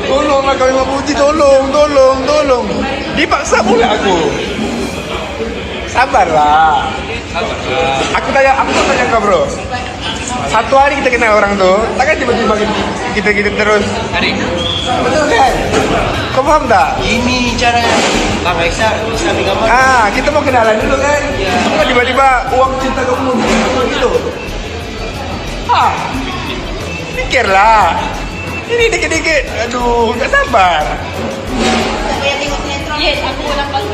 Tolonglah kami Puji, tolong. Dipaksa pula aku. Sabarlah. Aku tanya kau bro. Satu hari kita kenal orang tuh, takkan tiba-tiba kita terus. Betul kan? Kau paham tak? Ini caranya Bang Aisyah bisa gambar. Kita mau kenalan dulu kan? Bukan tiba-tiba uang cinta kamu gitu. Pikirlah. Ini dikit-dikit, aduh, nggak sabar.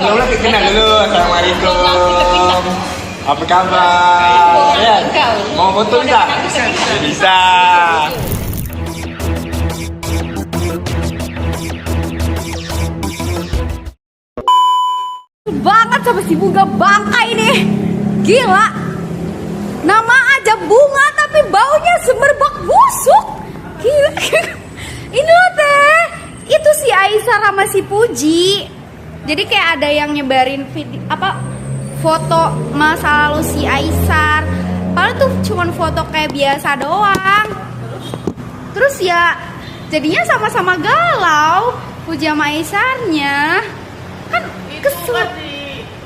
Udah kenal dulu, assalamualaikum. Apa kabar? Ya, mau foto bisa? Bisa. Banget sama si bunga bangka ini. Gila. Nama aja bunga tapi baunya semerbak busuk. Gila. Ini loh teh. Itu si Aisyah sama si Puji. Jadi kayak ada yang nyebarin video foto masa lalu si Aisyah. Padahal tuh cuman foto kayak biasa doang. Terus ya jadinya sama-sama galau. Puji sama Aisyahnya. Kan kesel.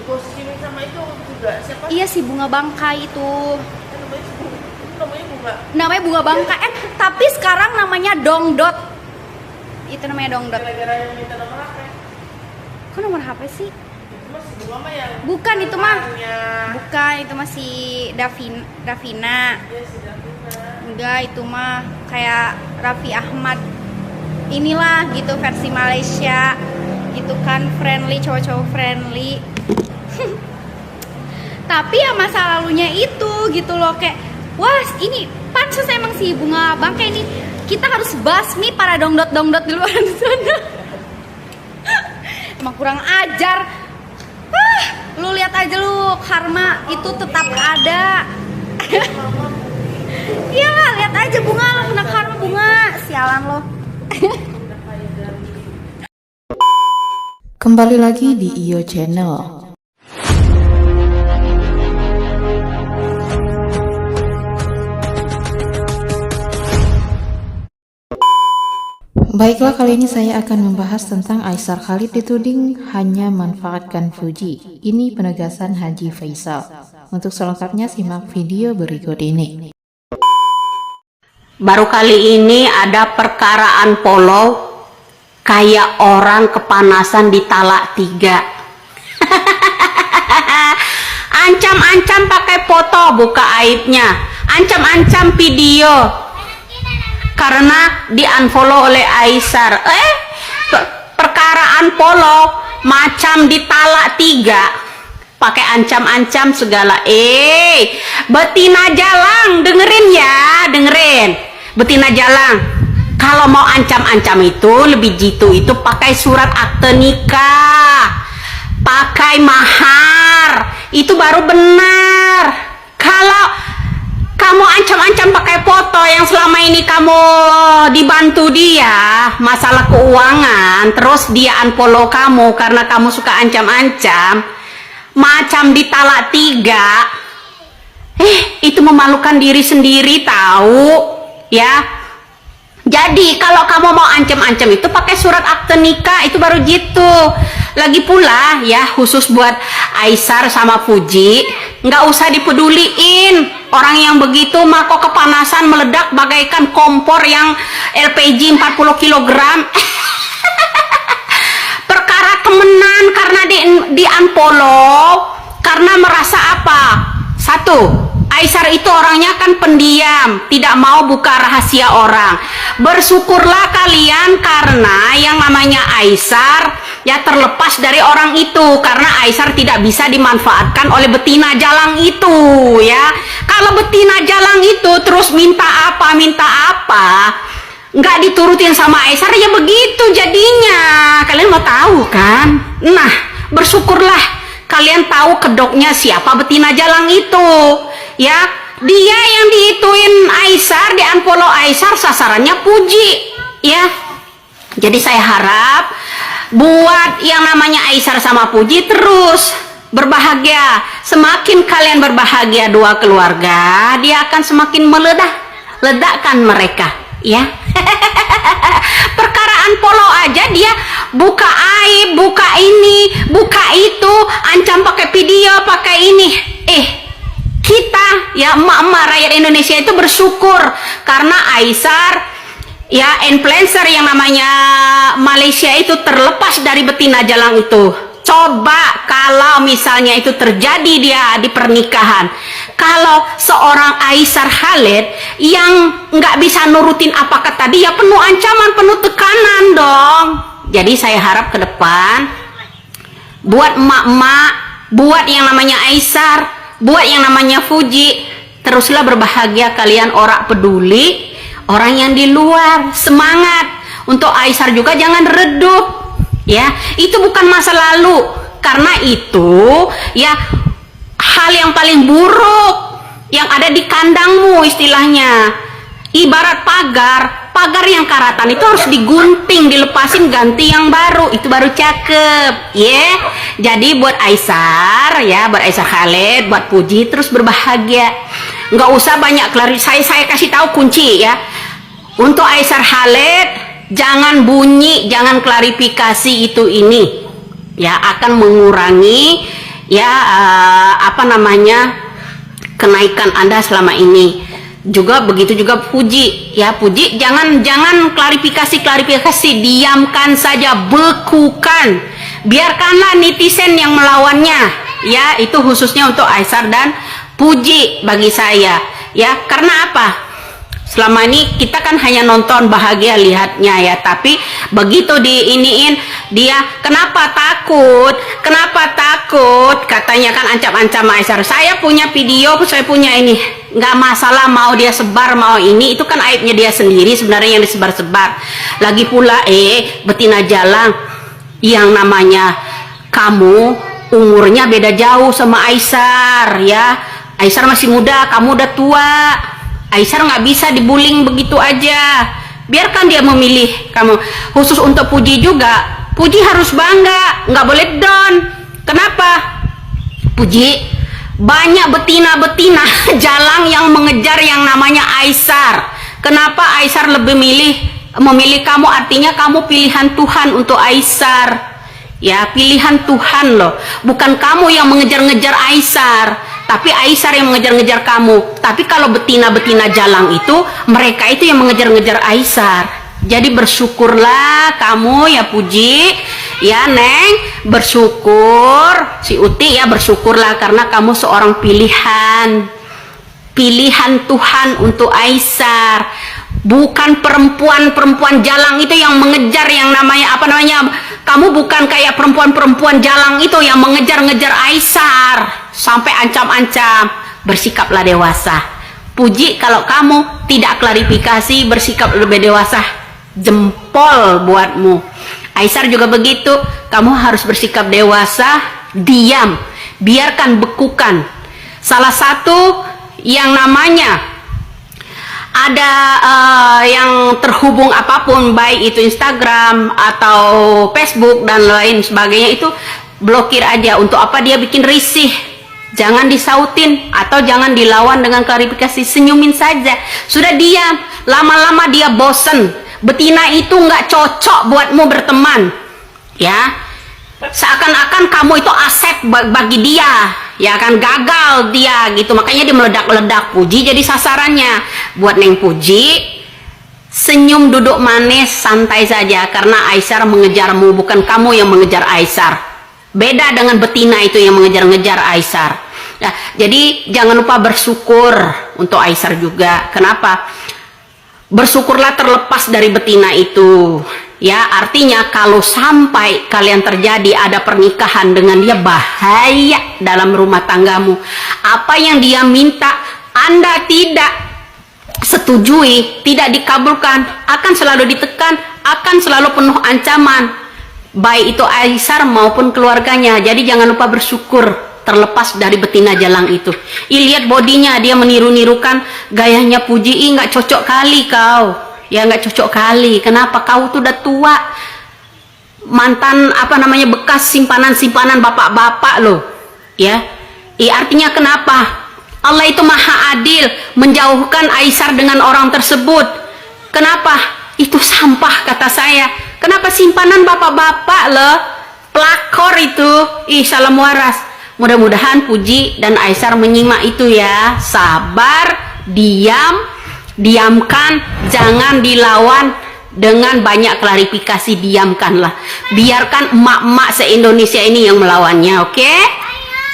Gosipin sama itu juga siapa? Iya si bunga bangkai itu. Namanya bunga. Namanya bunga bangkai. Tapi sekarang namanya Dongdot. Itu namanya Dongdot. Gara-gara yang minta nomor HP. Kok nomor HP sih? Itu masih bunga mah yang. Bukan itu mah. temannya. Bukan itu masih Davina. Iya si Davina. Enggak itu mah kayak Raffi Ahmad. Inilah gitu versi Malaysia. Gitu kan friendly, cowok-cowok friendly. Tapi ya masa lalunya itu gitu loh kayak wah ini pansus emang si bunga bangkai ini kita harus basmi para dongdot di luar sana. Emang kurang ajar. Lu lihat aja lu karma itu tetap ada. Iya lihat aja bunga lo kena karma bunga sialan lo. Kembali lagi di Iyo Channel. Baiklah, kali ini saya akan membahas tentang Aisyah Khalid dituding hanya manfaatkan Fuji. Ini penegasan Haji Faisal. Untuk selengkapnya simak video berikut ini. Baru kali ini ada perkaraan polo kayak orang kepanasan di talak 3. Ancam-ancam pakai foto buka aibnya, ancam-ancam video karena di unfollow oleh Aisyah. Perkaraan polo macam di talak 3 pakai ancam-ancam segala. Betina Jalang dengerin ya, dengerin betina Jalang. Kalau mau ancam-ancam itu lebih jitu itu pakai surat akte nikah, pakai mahar, itu baru benar. Kalau kamu ancam-ancam pakai foto yang selama ini kamu dibantu dia masalah keuangan, terus dia unfollow kamu karena kamu suka ancam-ancam, macam di talak 3, itu memalukan diri sendiri tahu ya. Jadi kalau kamu mau ancam-ancam itu pakai surat akte nikah, itu baru gitu. Lagi pula ya khusus buat Aisyah sama Puji, nggak usah dipeduliin. Orang yang begitu mah kok kepanasan meledak bagaikan kompor yang LPG 40 kg. Perkara temenan karena di unfollow karena merasa apa? Satu, Aisyah itu orangnya kan pendiam, tidak mau buka rahasia orang. Bersyukurlah kalian karena yang namanya Aisyah ya terlepas dari orang itu, karena Aisyah tidak bisa dimanfaatkan oleh betina Jalang itu ya. Kalau betina Jalang itu terus minta apa, nggak diturutin sama Aisyah ya begitu jadinya. Kalian mau tahu kan? Nah, bersyukurlah kalian tahu kedoknya siapa betina jalang itu. Ya, dia yang diituin Aisar, di unfollow Aisar, sasarannya Puji. Ya, jadi saya harap buat yang namanya Aisar sama Puji terus berbahagia. Semakin kalian berbahagia dua keluarga, dia akan semakin meledakkan mereka, ya. Perkaraan follow aja dia buka aib, buka ini, buka itu, ancam pakai video, pakai ini. Kita ya emak-emak rakyat Indonesia itu bersyukur karena Aisar ya influencer yang namanya Malaysia itu terlepas dari betina jalang itu. Coba kalau misalnya itu terjadi dia di pernikahan, kalau seorang Aisar Khalid yang nggak bisa nurutin apa kata dia, penuh ancaman, penuh tekanan dong. Jadi saya harap ke depan buat emak-emak, buat yang namanya Aisar, buat yang namanya Puji, teruslah berbahagia kalian, orang peduli, orang yang di luar, semangat. Untuk Aisar juga jangan redup. Ya, itu bukan masa lalu, karena itu ya hal yang paling buruk yang ada di kandangmu istilahnya. Ibarat pagar yang karatan itu harus digunting, dilepasin, ganti yang baru, itu baru cakep, ya. Jadi buat Aisar ya, buat Aisar Khalid, buat Puji terus berbahagia. Nggak usah banyak klarifikasi, saya kasih tahu kunci ya. Untuk Aisar Khalid, jangan bunyi, jangan klarifikasi itu ini, ya akan mengurangi ya kenaikan Anda selama ini. Juga begitu juga Puji, ya Puji jangan klarifikasi, diamkan saja, bekukan, biarkanlah netizen yang melawannya, ya itu khususnya untuk Aisar dan Puji bagi saya, ya karena apa? Selama ini kita kan hanya nonton bahagia lihatnya ya, tapi begitu diiniin dia, kenapa takut katanya kan ancam-ancam Aisar. Saya punya video, saya punya ini, nggak masalah mau dia sebar mau ini, itu kan aibnya dia sendiri sebenarnya yang disebar-sebar. Lagi pula betina jalang yang namanya kamu umurnya beda jauh sama Aisar ya. Aisar masih muda, kamu udah tua. Aisar nggak bisa dibuling begitu aja, biarkan dia memilih kamu. Khusus untuk Puji juga, Puji harus bangga, nggak boleh down. Kenapa? Puji, banyak betina-betina jalang yang mengejar yang namanya Aisar. Kenapa Aisar lebih memilih kamu? Artinya kamu pilihan Tuhan untuk Aisar, ya pilihan Tuhan loh, bukan kamu yang mengejar-ngejar Aisar, tapi Aisar yang mengejar-ngejar kamu. Tapi kalau betina-betina jalang itu, mereka itu yang mengejar-ngejar Aisar. Jadi bersyukurlah kamu ya Puji, ya Neng, bersyukur, si Uti ya bersyukurlah karena kamu seorang pilihan Tuhan untuk Aisar. Bukan perempuan jalang itu yang mengejar yang namanya kamu bukan kayak perempuan jalang itu yang mengejar-ngejar Aisar sampai ancam-ancam. Bersikaplah dewasa. Puji, kalau kamu tidak klarifikasi, bersikap lebih dewasa, jempol buatmu. Aisar juga begitu, kamu harus bersikap dewasa, diam, biarkan bekukan. Salah satu yang namanya ada yang terhubung apapun, baik itu Instagram atau Facebook dan lain sebagainya, itu blokir aja. Untuk apa dia bikin risih? Jangan disautin atau jangan dilawan dengan klarifikasi, senyumin saja. Sudah diam, lama-lama dia bosen. Betina itu nggak cocok buatmu berteman, ya. Seakan-akan kamu itu aset bagi dia, ya kan, gagal dia gitu. Makanya dia meledak-ledak. Puji jadi sasarannya. Buat Neng Puji, senyum, duduk manis, santai saja, karena Aisar mengejarmu, bukan kamu yang mengejar Aisar. Beda dengan betina itu yang mengejar-ngejar Aisar. Nah, jadi jangan lupa bersyukur untuk Aisar juga. Kenapa? Bersyukurlah terlepas dari betina itu. Ya, artinya kalau sampai kalian terjadi ada pernikahan dengan dia, bahaya dalam rumah tanggamu. Apa yang dia minta Anda tidak setujui, tidak dikabulkan, akan selalu ditekan, akan selalu penuh ancaman. baik itu Aisyar maupun keluarganya. Jadi jangan lupa bersyukur terlepas dari betina jalang itu. Lihat bodinya, dia meniru-nirukan gayanya Puji. Nggak cocok kali kau, ya nggak cocok kali. Kenapa? Kau tuh udah tua, mantan bekas simpanan bapak-bapak loh, ya. Artinya kenapa? Allah itu maha adil, menjauhkan Aisyar dengan orang tersebut. Kenapa? Itu sampah kata saya. Kenapa simpanan bapak-bapak loh, pelakor itu. Salam waras. Mudah-mudahan Puji dan Aisyar menyimak itu ya. Sabar, diamkan, jangan dilawan dengan banyak klarifikasi. Diamkanlah, biarkan emak-emak se-Indonesia ini yang melawannya. Oke?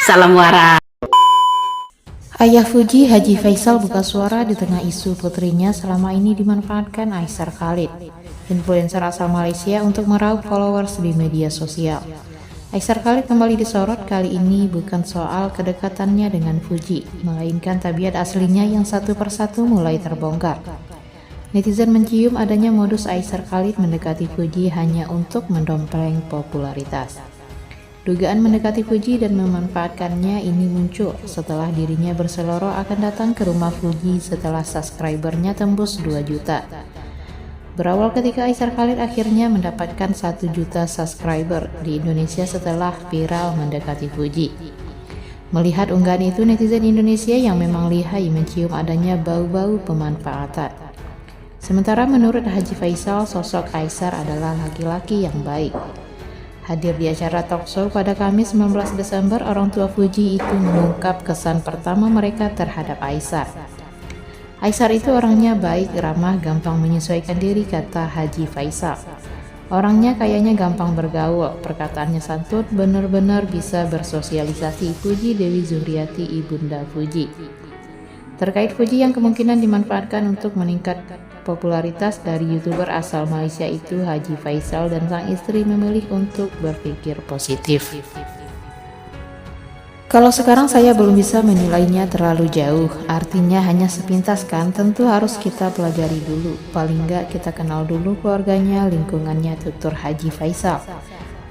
Salam waras. Ayah Fuji, Haji Faisal, buka suara di tengah isu putrinya selama ini dimanfaatkan Aisyar Khalid, influencer asal Malaysia, untuk meraup followers di media sosial. Aisyar Khalid kembali disorot, kali ini bukan soal kedekatannya dengan Fuji, melainkan tabiat aslinya yang satu persatu mulai terbongkar. Netizen mencium adanya modus Aisyar Khalid mendekati Fuji hanya untuk mendompleng popularitas. Dugaan mendekati Fuji dan memanfaatkannya ini muncul setelah dirinya berseloroh akan datang ke rumah Fuji setelah subscribernya tembus 2 juta. Berawal ketika Aisyar Khalid akhirnya mendapatkan 1 juta subscriber di Indonesia setelah viral mendekati Fuji. Melihat unggahan itu, netizen Indonesia yang memang lihai mencium adanya bau-bau pemanfaatan. Sementara menurut Haji Faisal, sosok Aisyar adalah laki-laki yang baik. Hadir di acara talkshow pada Kamis 19 Desember, orang tua Fuji itu mengungkap kesan pertama mereka terhadap Aisyar. Aisyar itu orangnya baik, ramah, gampang menyesuaikan diri, kata Haji Faisal. Orangnya kayaknya gampang bergaul, perkataannya santun, benar-benar bisa bersosialisasi. Fuji Dewi Zuriati, ibunda Fuji. Terkait Fuji yang kemungkinan dimanfaatkan untuk meningkat popularitas dari YouTuber asal Malaysia itu, Haji Faisal dan sang istri memilih untuk berpikir positif. Kalau sekarang saya belum bisa menilainya terlalu jauh, artinya hanya sepintas kan, tentu harus kita pelajari dulu, paling nggak kita kenal dulu keluarganya, lingkungannya, tutur Haji Faisal.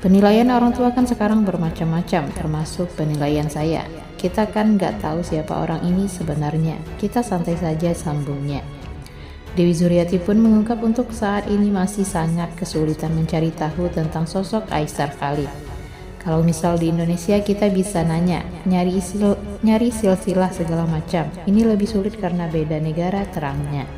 Penilaian orang tua kan sekarang bermacam-macam, termasuk penilaian saya. Kita kan nggak tahu siapa orang ini sebenarnya, kita santai saja, sambungnya. Dewi Zuriati pun mengungkap untuk saat ini masih sangat kesulitan mencari tahu tentang sosok Aisyar Khalid. Kalau misal di Indonesia kita bisa nanya, nyari silsilah segala macam. Ini lebih sulit karena beda negara, terangnya.